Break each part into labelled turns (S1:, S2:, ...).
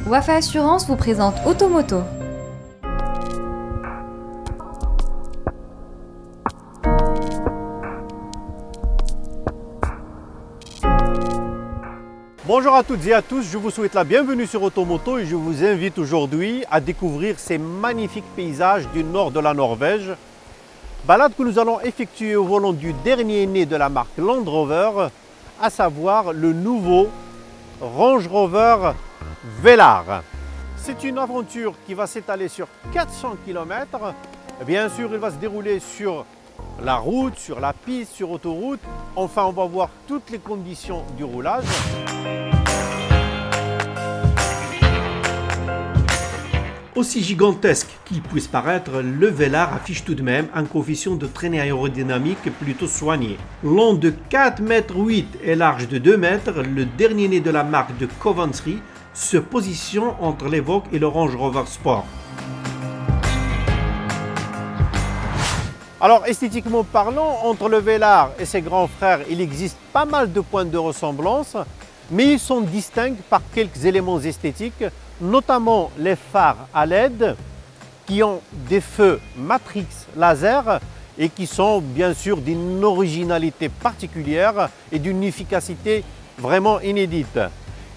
S1: Wafa Assurance vous présente Automoto.
S2: Bonjour à toutes et à tous, je vous souhaite la bienvenue sur Automoto et je vous invite aujourd'hui à découvrir ces magnifiques paysages du nord de la Norvège. Balade que nous allons effectuer au volant du dernier né de la marque Land Rover, à savoir le nouveau Range Rover Velar. C'est une aventure qui va s'étaler sur 400 km. Bien sûr, il va se dérouler sur la route, sur la piste, sur autoroute. Enfin, on va voir toutes les conditions du roulage. Aussi gigantesque qu'il puisse paraître, le Velar affiche tout de même un coefficient de traînée aérodynamique plutôt soigné. Long de 4,8 m et large de 2 m, le dernier né de la marque de Coventry se positionne entre l'Evoque et le Range Rover Sport. Alors esthétiquement parlant, entre le Velar et ses grands frères, il existe pas mal de points de ressemblance, mais ils sont distincts par quelques éléments esthétiques, notamment les phares à LED qui ont des feux Matrix laser et qui sont bien sûr d'une originalité particulière et d'une efficacité vraiment inédite.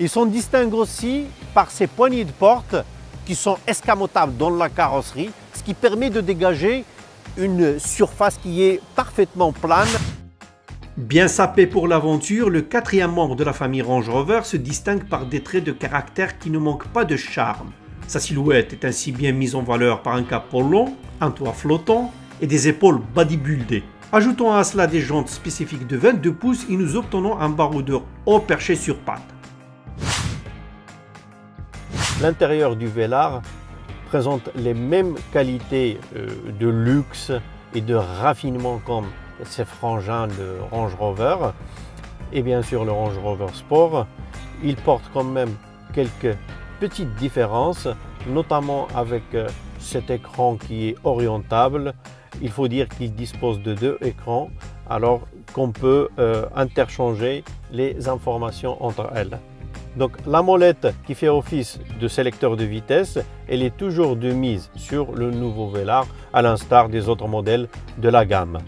S2: Ils sont distincts aussi par ces poignées de porte qui sont escamotables dans la carrosserie, ce qui permet de dégager une surface qui est parfaitement plane. Bien sapé pour l'aventure, le quatrième membre de la famille Range Rover se distingue par des traits de caractère qui ne manquent pas de charme. Sa silhouette est ainsi bien mise en valeur par un capot long, un toit flottant et des épaules bodybuildées. Ajoutons à cela des jantes spécifiques de 22 pouces et nous obtenons un baroudeur haut perché sur pattes. L'intérieur du Velar présente les mêmes qualités de luxe et de raffinement comme ses frangins de Range Rover et bien sûr le Range Rover Sport. Il porte quand même quelques petites différences, notamment avec cet écran qui est orientable. Il faut dire qu'il dispose de 2 écrans alors qu'on peut interchanger les informations entre elles. Donc la molette qui fait office de sélecteur de vitesse, elle est toujours de mise sur le nouveau Velar à l'instar des autres modèles de la gamme.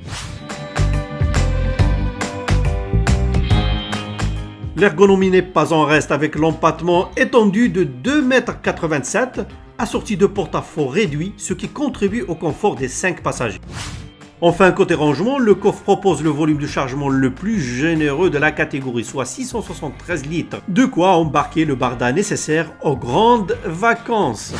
S2: L'ergonomie n'est pas en reste avec l'empattement étendu de 2,87 m assorti de porte-à-faux réduit, ce qui contribue au confort des 5 passagers. Enfin, côté rangement, le coffre propose le volume de chargement le plus généreux de la catégorie, soit 673 litres. De quoi embarquer le barda nécessaire aux grandes vacances.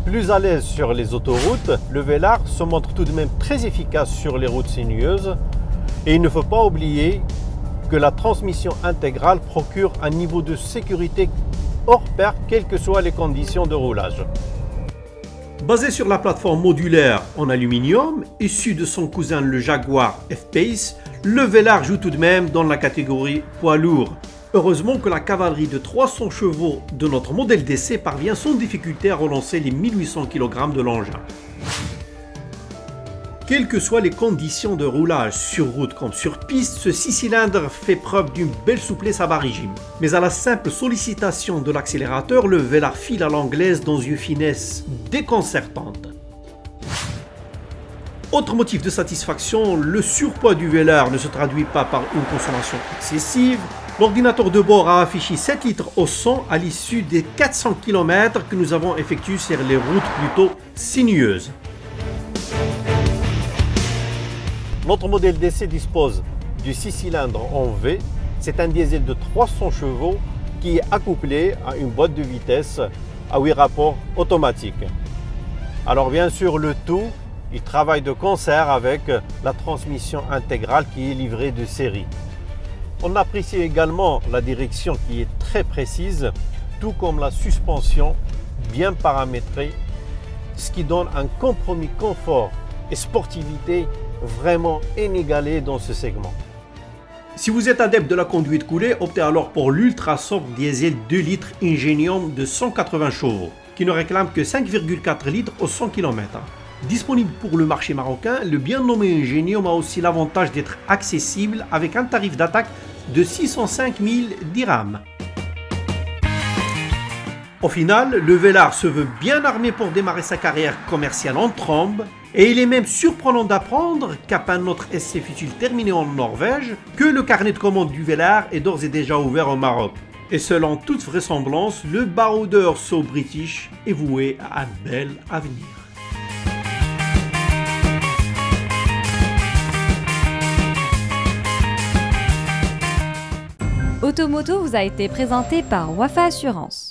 S2: Plus à l'aise sur les autoroutes, le Velar se montre tout de même très efficace sur les routes sinueuses. Et il ne faut pas oublier que la transmission intégrale procure un niveau de sécurité hors pair, quelles que soient les conditions de roulage. Basé sur la plateforme modulaire en aluminium, issue de son cousin le Jaguar F-Pace, le Velar joue tout de même dans la catégorie poids lourd. Heureusement que la cavalerie de 300 chevaux de notre modèle d'essai parvient sans difficulté à relancer les 1800 kg de l'engin. Quelles que soient les conditions de roulage, sur route comme sur piste, ce 6 cylindres fait preuve d'une belle souplesse à bas régime. Mais à la simple sollicitation de l'accélérateur, le Velar file à l'anglaise dans une finesse déconcertante. Autre motif de satisfaction, le surpoids du Velar ne se traduit pas par une consommation excessive. L'ordinateur de bord a affiché 7 litres au 100 à l'issue des 400 km que nous avons effectués sur les routes plutôt sinueuses. Notre modèle d'essai dispose du 6 cylindres en V. C'est un diesel de 300 chevaux qui est accouplé à une boîte de vitesse à 8 rapports automatiques. Alors bien sûr, le tout, il travaille de concert avec la transmission intégrale qui est livrée de série. On apprécie également la direction qui est très précise, tout comme la suspension bien paramétrée, ce qui donne un compromis confort et sportivité vraiment inégalé dans ce segment. Si vous êtes adepte de la conduite coulée, optez alors pour l'Ultrasoft diesel 2 litres Ingenium de 180 chevaux, qui ne réclame que 5,4 litres au 100 km. Disponible pour le marché marocain, le bien nommé Ingenium a aussi l'avantage d'être accessible avec un tarif d'attaque de 605 000 dirhams. Au final, le Velar se veut bien armé pour démarrer sa carrière commerciale en trombe, et il est même surprenant d'apprendre qu'après notre essai fut-il terminé en Norvège, que le carnet de commande du Velar est d'ores et déjà ouvert au Maroc. Et selon toute vraisemblance, le baroudeur So British est voué à un bel avenir.
S1: Automoto vous a été présenté par Wafa Assurance.